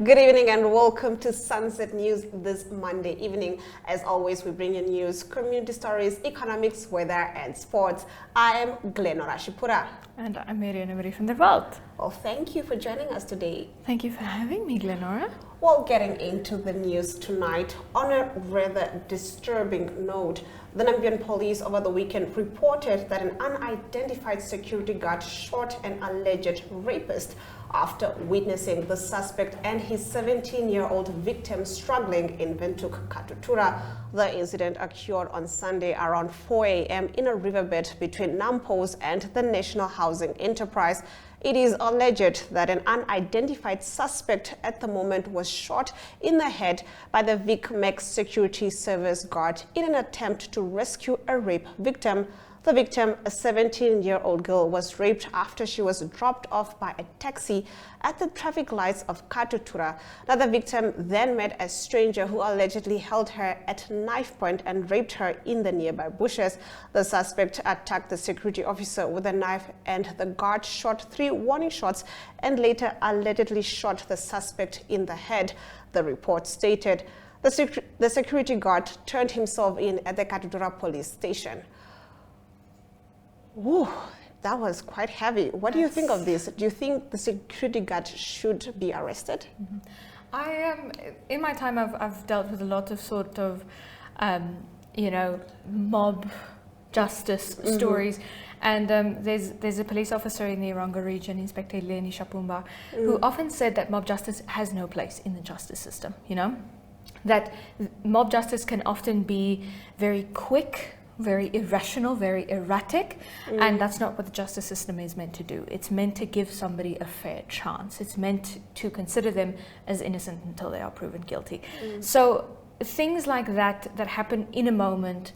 Good evening and welcome to Sunset News this Monday evening. As always, we bring you news, community stories, economics, weather and sports. I am Glenora Shipura. And I'm Marianne Marie van der Walt. Well, thank you for joining us today. Thank you for having me, Glenora. Well, getting into the news tonight, on a rather disturbing note, the Namibian police over the weekend reported that an unidentified security guard shot an alleged rapist after witnessing the suspect and his 17-year-old victim struggling in Windhoek, Katutura. The incident occurred on Sunday around 4 a.m. in a riverbed between Nampos and the National Housing Enterprise. It is alleged that an unidentified suspect at the moment was shot in the head by the VicMax security service guard in an attempt to rescue a rape victim. The victim, a 17-year-old girl, was raped after she was dropped off by a taxi at the traffic lights of Katutura. Now, the victim then met a stranger who allegedly held her at knife point and raped her in the nearby bushes. The suspect attacked the security officer with a knife, and the guard shot 3 warning shots and later allegedly shot the suspect in the head. The report stated the security guard turned himself in at the Katutura police station. Ooh, that was quite heavy. What do you think of this? Do you think the security guard should be arrested? Mm-hmm. In my time, I've dealt with a lot of sort of, mob justice stories. And there's a police officer in the Eronga region, Inspector Leni Shapumba, who often said that mob justice has no place in the justice system, that mob justice can often be very quick, very irrational, very erratic, and that's not what the justice system is meant to do. It's meant to give somebody a fair chance. It's meant to consider them as innocent until they are proven guilty. So things like that happen in a moment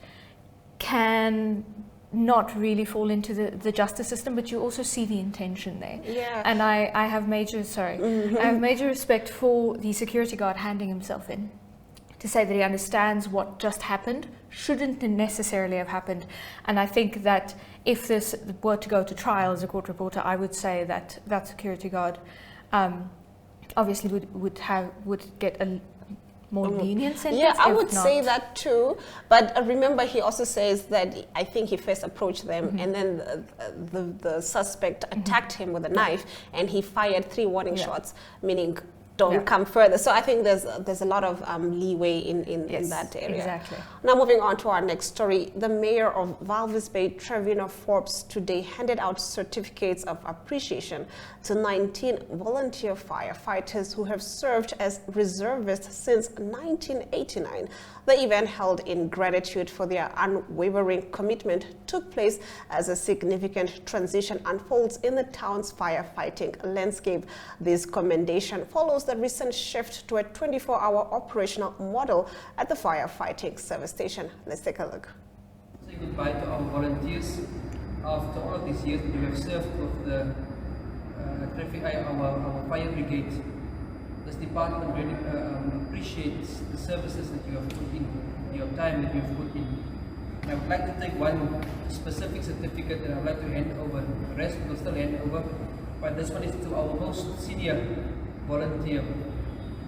can not really fall into the justice system, but you also see the intention there. Yeah. And I have major respect for the security guard handing himself in to say that he understands what just happened shouldn't necessarily have happened. And I think that if this were to go to trial as a court reporter, I would say that that security guard obviously would get a more lenient sentence. Yeah, I would say that too. But remember, he also says that I think he first approached them, and then the suspect attacked him with a knife, and he fired 3 warning shots, meaning don't come further. So I think there's a lot of leeway in that area. Exactly. Now, moving on to our next story, the mayor of Walvis Bay, Trevino Forbes, today handed out certificates of appreciation to 19 volunteer firefighters who have served as reservists since 1989. The event, held in gratitude for their unwavering commitment, took place as a significant transition unfolds in the town's firefighting landscape. This commendation follows the recent shift to a 24-hour operational model at the firefighting service station. Let's take a look. Say goodbye to our volunteers. After all of these years that you have served with the our fire brigade, this department really appreciates the services that you have put in, your time that you have put in. And I would like to take one specific certificate that I would like to hand over. The rest will still hand over, but this one is to our most senior volunteer.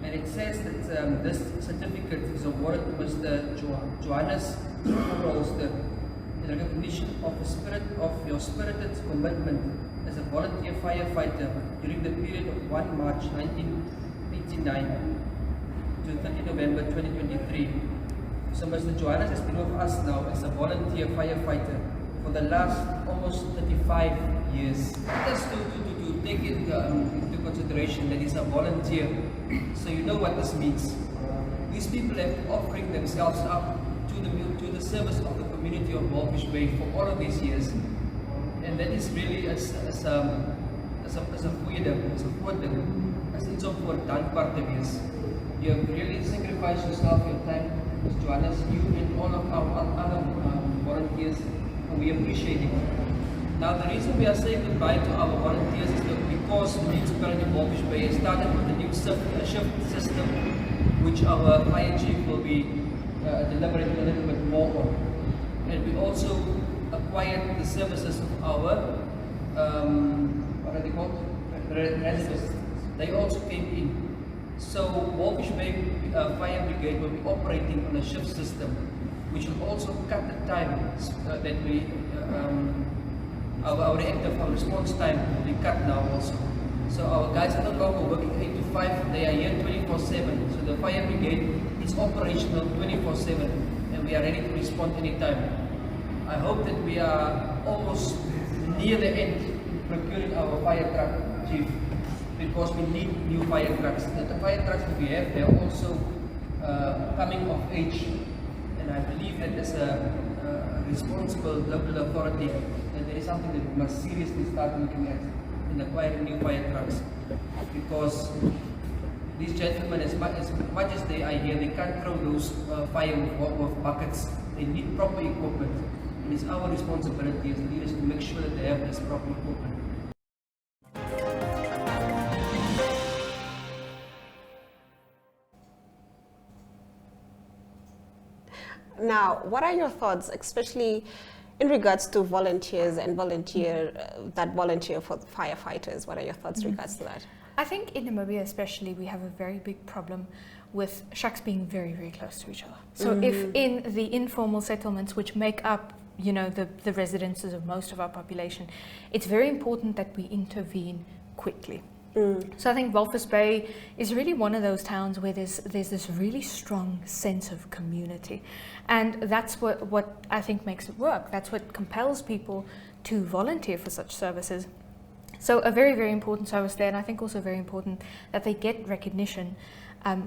And it says that this certificate is awarded to Mr. Johannes Rolster in recognition of the spirit of your spirited commitment as a volunteer firefighter during the period of 1 March 1989 to 30 November 2023. So Mr. Johannes has been with us now as a volunteer firefighter for the last almost 35 years. Just to take into consideration that he's a volunteer, so you know what this means. These people have been offering themselves up to the service of the community of Walvis Bay for all of these years. And that is really as a voording, as iets om voor dankbaar te wees. You have really sacrificed yourself, your time, Mr. Johannes, you and all of our other volunteers, and we appreciate it. Now, the reason we are saying goodbye to our volunteers is that because the municipality of Walvis Bay has started with a new shift system, which our fire chief will be deliberating a little bit more on. And we also acquired the services of our, what are they called? Residents. They also came in. So Walvis Bay Fire Brigade will be operating on a shift system, which will also cut the time that we, our reactive, our response time will be cut now also. So our guys are no longer working 8 to 5, they are here 24/7. So the fire brigade is operational 24/7 and we are ready to respond anytime. I hope that we are almost near the end procuring our fire truck, Chief, because we need new fire trucks. The fire trucks that we have, they are also coming of age, and I believe that as a responsible local authority, that there is something that we must seriously start looking at in acquiring new fire trucks, because these gentlemen, as much as they are here, they can't throw those fire with buckets. They need proper equipment. It is our responsibility as leaders to make sure that they have this proper equipment. Now, what are your thoughts, especially in regards to volunteers and that volunteer for firefighters? What are your thoughts in regards to that? I think in Namibia especially, we have a very big problem with shacks being very, very close to each other. So if in the informal settlements, which make up, you know, the residences of most of our population, it's very important that we intervene quickly. So I think Walvis Bay is really one of those towns where there's this really strong sense of community, and that's what I think makes it work. That's what compels people to volunteer for such services. So a very, very important service there, and I think also very important that they get recognition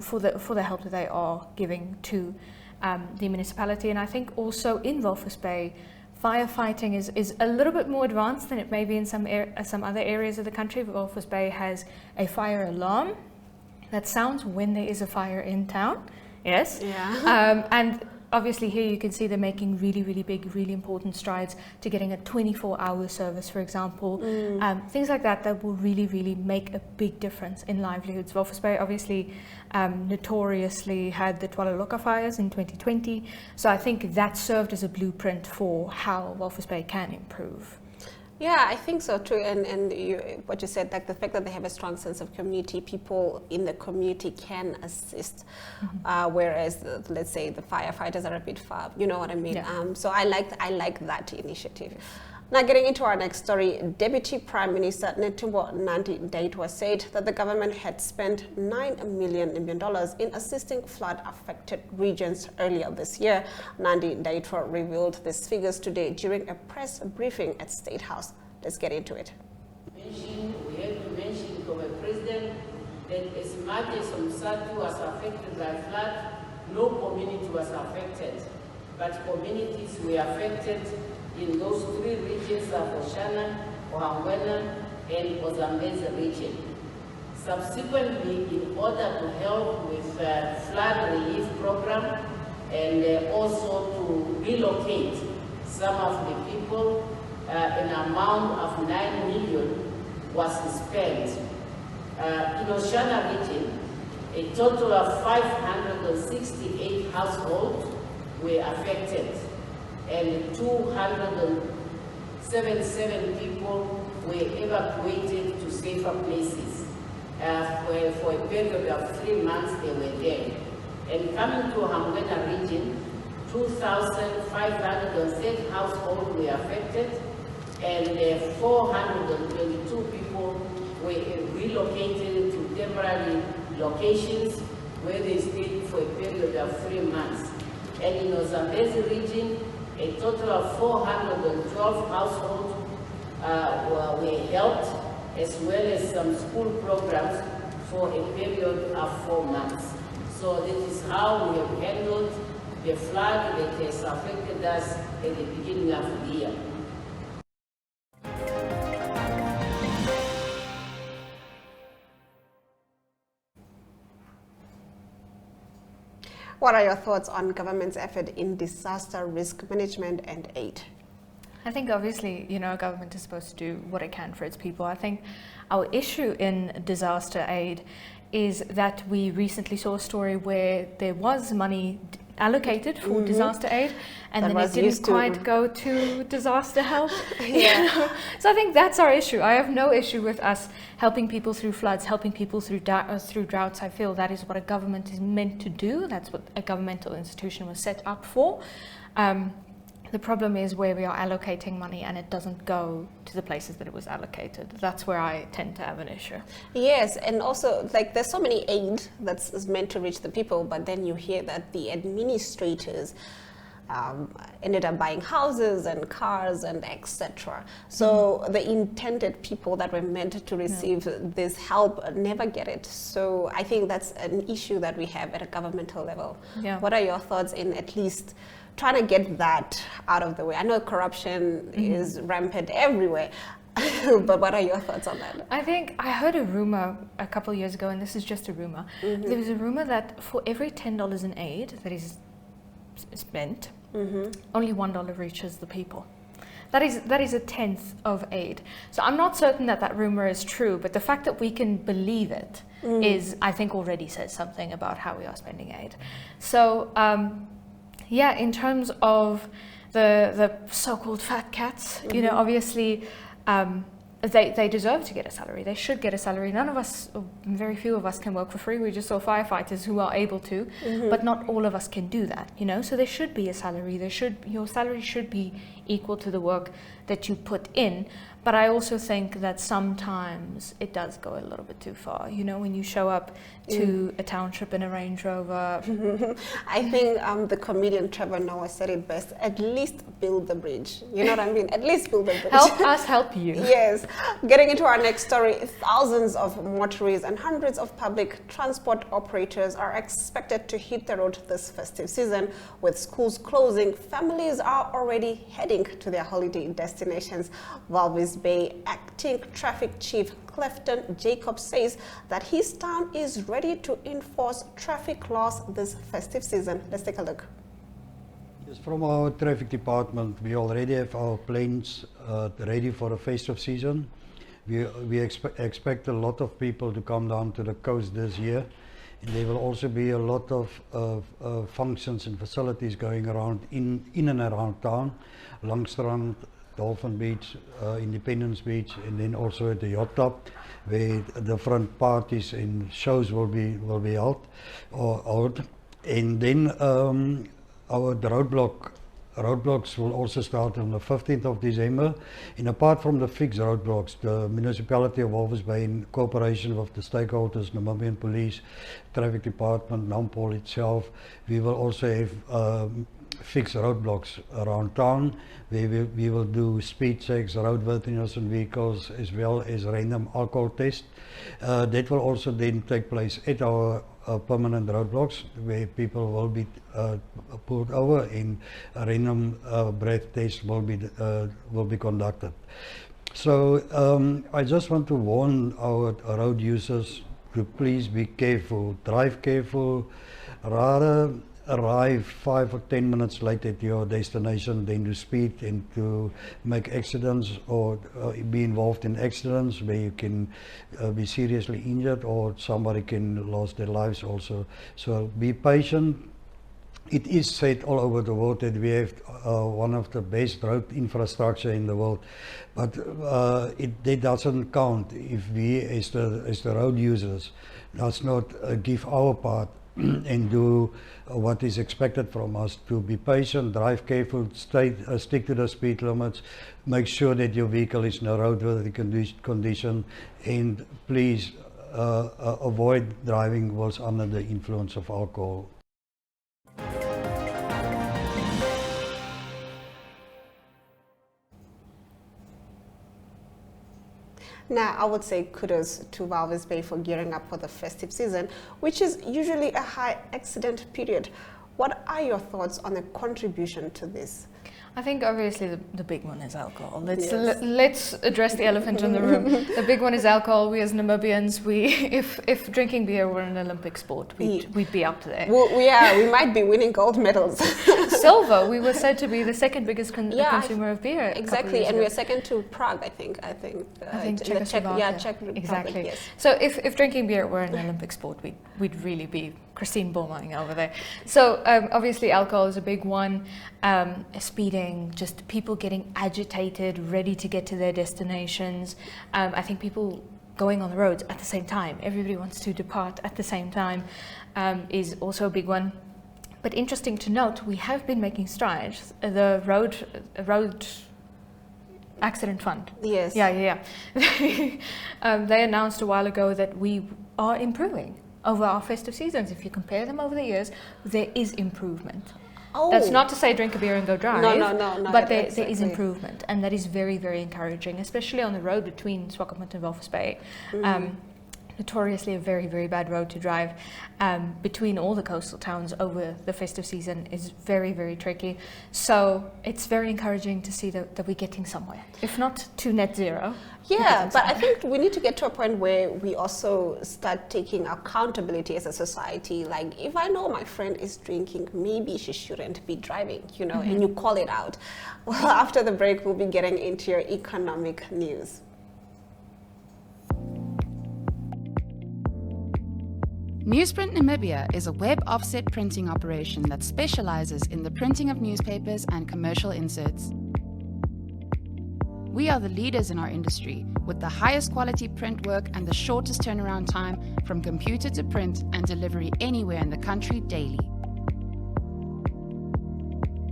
for the help that they are giving to the municipality. And I think also in Walvis Bay, firefighting is a little bit more advanced than it may be in some other areas of the country. Walvis Bay has a fire alarm that sounds when there is a fire in town. Yes. Yeah. And obviously here you can see they're making really, really big, really important strides to getting a 24-hour service, for example. Things like that will really, really make a big difference in livelihoods. Walvis Bay obviously notoriously had the Twalaloka fires in 2020. So I think that served as a blueprint for how Walvis Bay can improve. Yeah, I think so too. And what you said, like the fact that they have a strong sense of community, people in the community can assist, whereas let's say the firefighters are a bit far. You know what I mean? Yeah. So I like that initiative. Now, getting into our next story, Deputy Prime Minister Netumbo Nandi-Ndaitwah said that the government had spent $9 million in assisting flood-affected regions earlier this year. Nandi-Ndaitwah revealed these figures today during a press briefing at State House. Let's get into it. We have to mention to our president that as much as Umsatu was affected by flood, no community was affected, but communities were affected in those three regions of Oshana, Ohangwena, and Ozambezi region. Subsequently, in order to help with flood relief program and also to relocate some of the people, an amount of 9 million was spent. In Oshana region, a total of 568 households were affected, and 277 people were evacuated to safer places. For a period of 3 months they were there. And coming to Ohangwena region, 2,530 households were affected, and 422 people were relocated to temporary locations where they stayed for a period of 3 months. And in Ozambezi region, a total of 412 households were helped, as well as some school programs for a period of 4 months. So this is how we have handled the flood that has affected us at the beginning of the year. What are your thoughts on government's effort in disaster risk management and aid? I think obviously, you know, government is supposed to do what it can for its people. I think our issue in disaster aid is that we recently saw a story where there was money allocated for disaster aid, and That then it was didn't used to- quite go to disaster help. Yeah. So I think that's our issue. I have no issue with us helping people through floods, helping people through droughts. I feel that is what a government is meant to do. That's what a governmental institution was set up for. The problem is where we are allocating money and it doesn't go to the places that it was allocated. That's where I tend to have an issue. Yes, and also like there's so many aid that's meant to reach the people, but then you hear that the administrators ended up buying houses and cars and etc. So the intended people that were meant to receive this help never get it. So I think that's an issue that we have at a governmental level. Yeah. What are your thoughts in at least trying to get that out of the way? I know corruption is rampant everywhere. But what are your thoughts on that? I think I heard a rumor a couple of years ago, and this is just a rumor. There was a rumor that for every $10 in aid that is spent, only $1 reaches the people. That is a tenth of aid. So I'm not certain that that rumor is true, but the fact that we can believe it is, I think, already says something about how we are spending aid. So yeah, in terms of the so-called fat cats, you know, obviously they deserve to get a salary. They should get a salary. None of us, or very few of us, can work for free. We just saw firefighters who are able to, but not all of us can do that, you know. So there should be a salary. Your salary should be equal to the work that you put in. But I also think that sometimes it does go a little bit too far. You know, when you show up to a township in a Range Rover. I think the comedian Trevor Noah said it best: at least build the bridge. You know what I mean? At least build the bridge. Help us help you. Yes. Getting into our next story, thousands of motorists and hundreds of public transport operators are expected to hit the road this festive season. With schools closing, families are already heading to their holiday destinations. Walvis Bay Acting Traffic Chief Clifton Jacobs says that his town is ready to enforce traffic laws this festive season. Let's take a look. Yes, from our traffic department, we already have our planes ready for the festive season. We expect a lot of people to come down to the coast this year. And there will also be a lot of functions and facilities going around in and around town, Langstrand, Dolphin Beach, Independence Beach, and then also at the yacht club, where different parties and shows will be held. And then our roadblocks will also start on the 15th of December. And apart from the fixed roadblocks, the municipality of Walvis Bay, in cooperation with the stakeholders, Namibian Police, Traffic Department, Nampol itself, we will also have fixed roadblocks around town, where we will do speed checks, roadworthiness on vehicles, as well as random alcohol tests. That will also then take place at our permanent roadblocks, where people will be pulled over and a random breath test will be conducted. So I just want to warn our road users to please be careful, drive careful, rather arrive 5 or 10 minutes late at your destination than to speed and to make accidents or be involved in accidents where you can be seriously injured or somebody can lose their lives also. So be patient. It is said all over the world that we have one of the best road infrastructure in the world, but that doesn't count if we as the road users does not give our part and do what is expected from us, to be patient, drive careful, stick to the speed limits, make sure that your vehicle is in a roadworthy condition, and please avoid driving whilst under the influence of alcohol. Now, I would say kudos to Walvis Bay for gearing up for the festive season, which is usually a high accident period. What are your thoughts on the contribution to this? I think obviously the big one is alcohol. Let's Yes. let's address the elephant in the room. The big one is alcohol. We as Namibians, if drinking beer were an Olympic sport, we'd be up there. Well, we might be winning gold medals. Silver, we were said to be the second biggest Yeah, consumer of beer. a couple of Exactly, years and ago. we're second to Prague, I think. I think in the Czechoslovakia. Czech Republic, Exactly. yes. So if drinking beer were an Olympic sport, we'd really be Christine Bormann over there. So obviously alcohol is a big one. Speeding, just people getting agitated, ready to get to their destinations. I think people going on the roads at the same time. Everybody wants to depart at the same time is also a big one. But interesting to note, we have been making strides. The road accident fund. Yes. Yeah. They announced a while ago that we are improving over our festive seasons. If you compare them over the years, there is improvement. Oh. That's not to say drink a beer and go drive. No. But there is exactly. improvement, and that is very, very encouraging, especially on the road between Swakopmund and Walvis Bay. Notoriously a very, very bad road to drive between all the coastal towns over the festive season is very, very tricky. So it's very encouraging to see that we're getting somewhere, if not to net zero. Yeah, but I think we need to get to a point where we also start taking accountability as a society. Like, if I know my friend is drinking, maybe she shouldn't be driving, and you call it out. Well, after the break, we'll be getting into your economic news. Newsprint Namibia is a web offset printing operation that specializes in the printing of newspapers and commercial inserts. We are the leaders in our industry with the highest quality print work and the shortest turnaround time from computer to print and delivery anywhere in the country daily.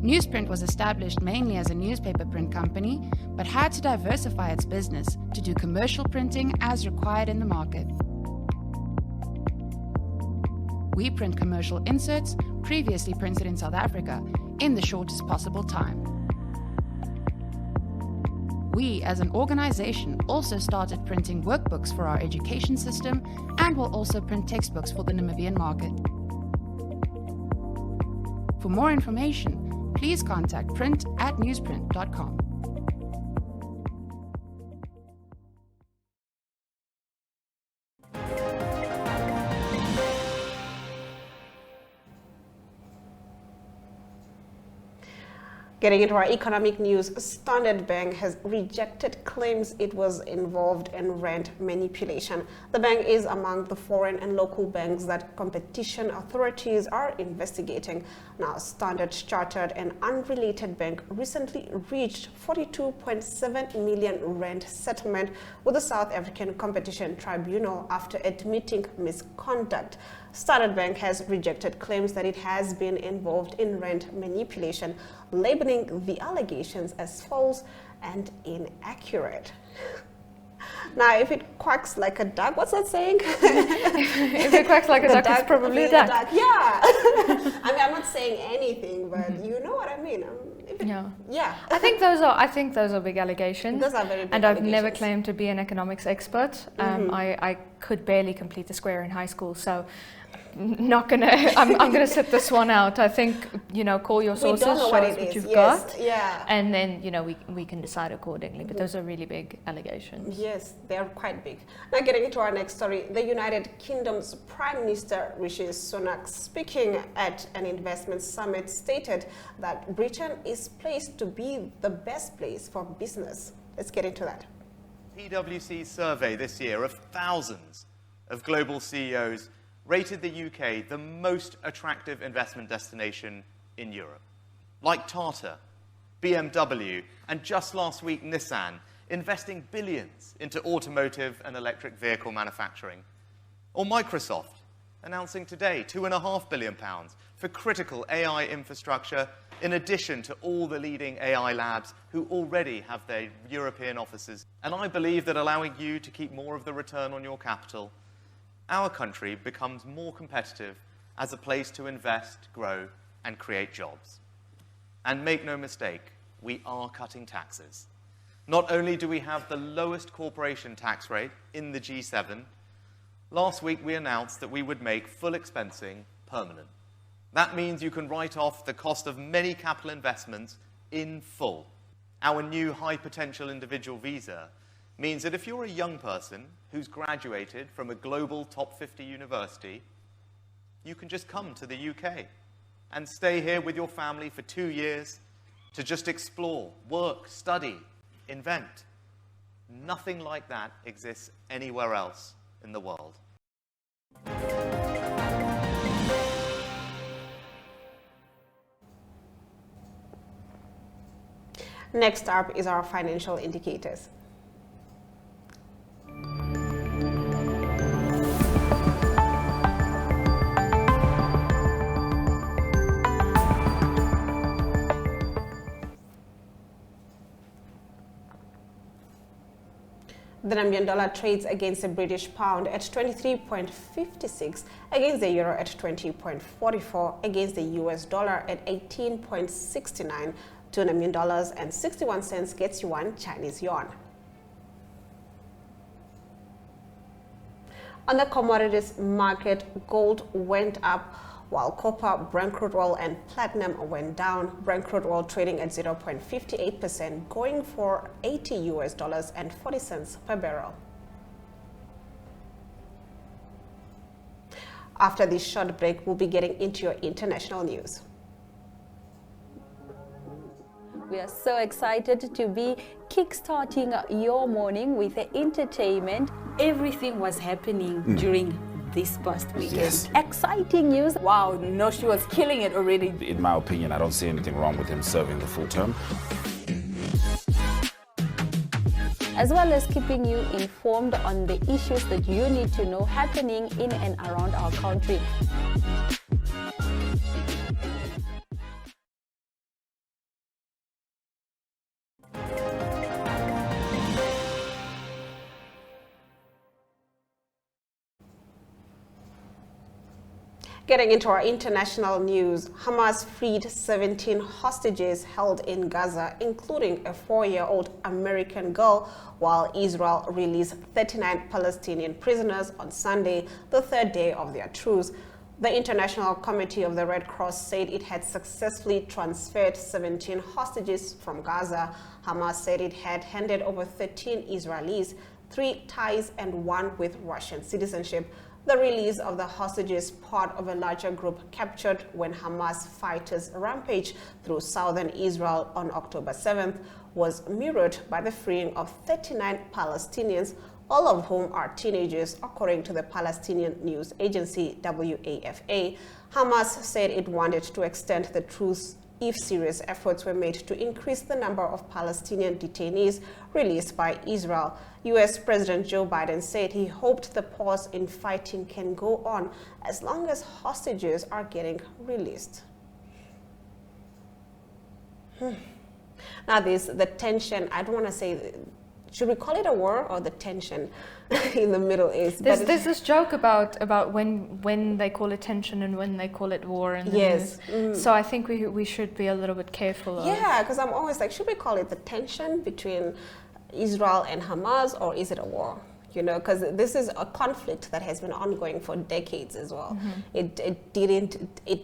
Newsprint was established mainly as a newspaper print company, but had to diversify its business to do commercial printing as required in the market. We print commercial inserts previously printed in South Africa in the shortest possible time. We, as an organization, also started printing workbooks for our education system and will also print textbooks for the Namibian market. For more information, please contact print@newsprint.com. Getting into our economic news, Standard Bank has rejected claims it was involved in rand manipulation. The bank is among the foreign and local banks that competition authorities are investigating. Now, Standard Chartered, an unrelated bank, recently reached 42.7 million rand settlement with the South African Competition Tribunal after admitting misconduct. Standard Bank has rejected claims that it has been involved in rand manipulation, labeling the allegations as false and inaccurate. Now, if it quacks like a duck, what's that saying? If it quacks like a duck, it's probably a duck. Yeah. I mean, I'm not saying anything, but you know what I mean. Yeah. I think those are big allegations. Those are very big and I've allegations. never claimed to be an economics expert. I could barely complete the square in high school, so I'm gonna sit this one out. I think, call your sources, We don't know show what us it what is. you've Yes, got, yeah. and then we can decide accordingly. But those are really big allegations. Yes, they are quite big. Now, getting into our next story, the United Kingdom's Prime Minister Rishi Sunak, speaking at an investment summit, stated that Britain is placed to be the best place for business. Let's get into that. PwC's survey this year of thousands of global CEOs rated the UK the most attractive investment destination in Europe. Like Tata, BMW, and just last week Nissan, investing billions into automotive and electric vehicle manufacturing. Or Microsoft, announcing today £2.5 billion for critical AI infrastructure, in addition to all the leading AI labs who already have their European offices. And I believe that allowing you to keep more of the return on your capital, our country becomes more competitive as a place to invest, grow, and create jobs. And make no mistake, we are cutting taxes. Not only do we have the lowest corporation tax rate in the G7, last week we announced that we would make full expensing permanent. That means you can write off the cost of many capital investments in full. Our new high potential individual visa means that if you're a young person who's graduated from a global top 50 university, you can just come to the UK and stay here with your family for 2 years to just explore, work, study, invent. Nothing like that exists anywhere else in the world. Next up is our financial indicators. The Namibian dollar trades against the British pound at 23.56, against the euro at 20.44, against the US dollar at 18.69. 2 Namibian dollars and 61 cents gets you 1 Chinese yuan. On the commodities market, gold went up while copper, Brent crude oil and platinum went down. Brent crude oil trading at 0.58%, going for $80 and 40 cents per barrel. After this short break, we'll be getting into your international news. We are so excited to be kickstarting your morning with entertainment. Everything was happening during this past weekend. Yes. Exciting news. Wow, no, she was killing it already. In my opinion, I don't see anything wrong with him serving the full term. As well as keeping you informed on the issues that you need to know happening in and around our country. Getting into our international news, Hamas freed 17 hostages held in Gaza, including a 4-year-old American girl, while Israel released 39 Palestinian prisoners on Sunday, the 3rd day of their truce. The International Committee of the Red Cross said it had successfully transferred 17 hostages from Gaza. Hamas said it had handed over 13 Israelis, 3 Thais and 1 with Russian citizenship. The release of the hostages, part of a larger group captured when Hamas fighters rampaged through southern Israel on October 7th, was mirrored by the freeing of 39 Palestinians, all of whom are teenagers, according to the Palestinian news agency WAFA. Hamas said it wanted to extend the truce if serious efforts were made to increase the number of Palestinian detainees released by Israel. U.S. President Joe Biden said he hoped the pause in fighting can go on as long as hostages are getting released. Now there's the tension, I don't want to say, should we call it a war or the tension in the Middle East? There's this joke about when they call it tension and when they call it war in the Yes. news. So I think we should be a little bit careful of. Yeah, because I'm always like, should we call it the tension between Israel and Hamas, or is it a war? You know, because this is a conflict that has been ongoing for decades as well. It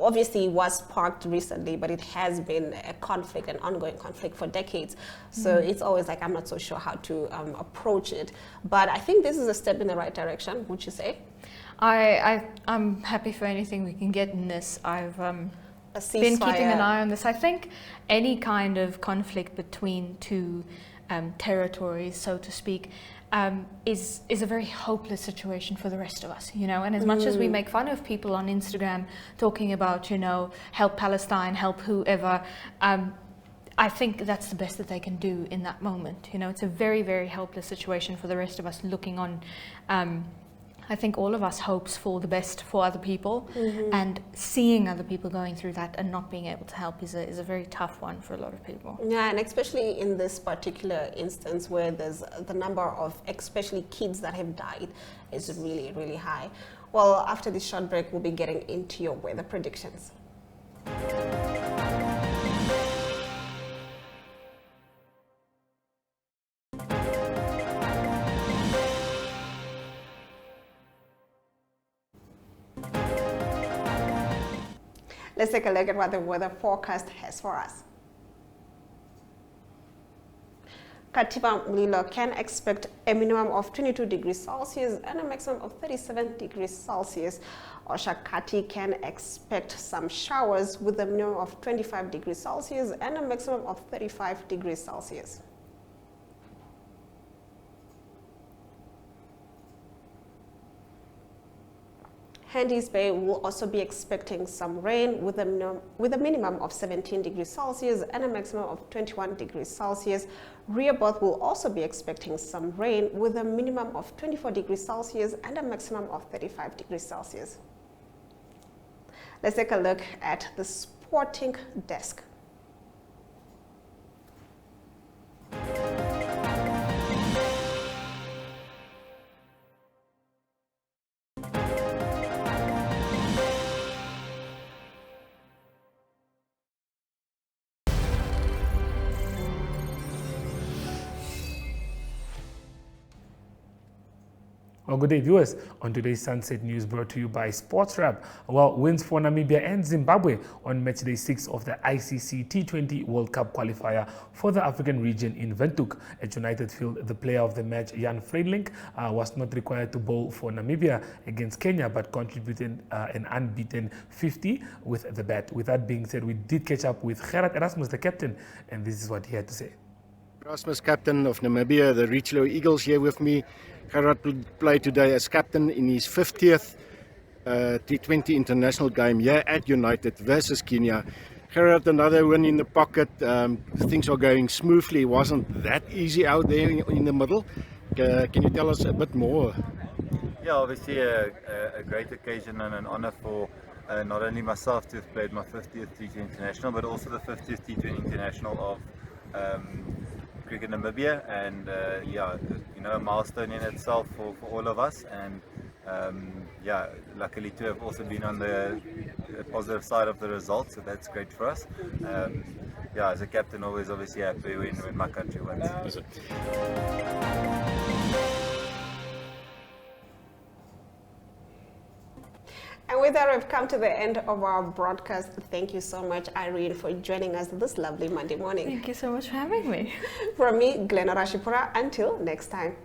obviously was sparked recently, but it has been a conflict, an ongoing conflict for decades. So it's always like, I'm not so sure how to approach it. But I think this is a step in the right direction, would you say? I'm happy for anything we can get in this. I've been keeping an eye on this. I think any kind of conflict between two territories, so to speak, is a very hopeless situation for the rest of us, you know. And as much as we make fun of people on Instagram talking about, you know, help Palestine, help whoever, I think that's the best that they can do in that moment. You know, it's a very, very helpless situation for the rest of us looking on. I think all of us hopes for the best for other people, and seeing other people going through that and not being able to help is a very tough one for a lot of people. Yeah, and especially in this particular instance where there's the number of especially kids that have died is really, really high. Well, after this short break, we'll be getting into your weather predictions. Let's take a look at what the weather forecast has for us. Katiba Mulilo can expect a minimum of 22 degrees Celsius and a maximum of 37 degrees Celsius. Oshakati can expect some showers with a minimum of 25 degrees Celsius and a maximum of 35 degrees Celsius. Hendy's Bay will also be expecting some rain with a minimum of 17 degrees Celsius and a maximum of 21 degrees Celsius. Rehoboth will also be expecting some rain with a minimum of 24 degrees Celsius and a maximum of 35 degrees Celsius. Let's take a look at the sporting desk. Well, good day, viewers. On today's Sunset News, brought to you by Sportswrap. Well, wins for Namibia and Zimbabwe on matchday 6 of the ICC T20 World Cup qualifier for the African region in Windhoek. At United Field, the player of the match, Jan Vredelink, was not required to bowl for Namibia against Kenya, but contributed an unbeaten 50 with the bat. With that being said, we did catch up with Gerard Erasmus, the captain, and this is what he had to say. Erasmus, captain of Namibia, the Richelieu Eagles, here with me. Gerard played today as captain in his 50th T20 international game here at United versus Kenya. Gerard, another win in the pocket. Things are going smoothly. It wasn't that easy out there in the middle. Can you tell us a bit more? Yeah, obviously a great occasion and an honour for not only myself to have played my 50th T20 international, but also the 50th T20 international of Cricket Namibia, and yeah, you know, a milestone in itself for all of us, and yeah, luckily to have also been on the positive side of the results, so that's great for us. Yeah, as a captain, always obviously happy when my country wins. And with that, we've come to the end of our broadcast. Thank you so much, Irene, for joining us this lovely Monday morning. Thank you so much for having me. From me, Glenn Rashipura, until next time.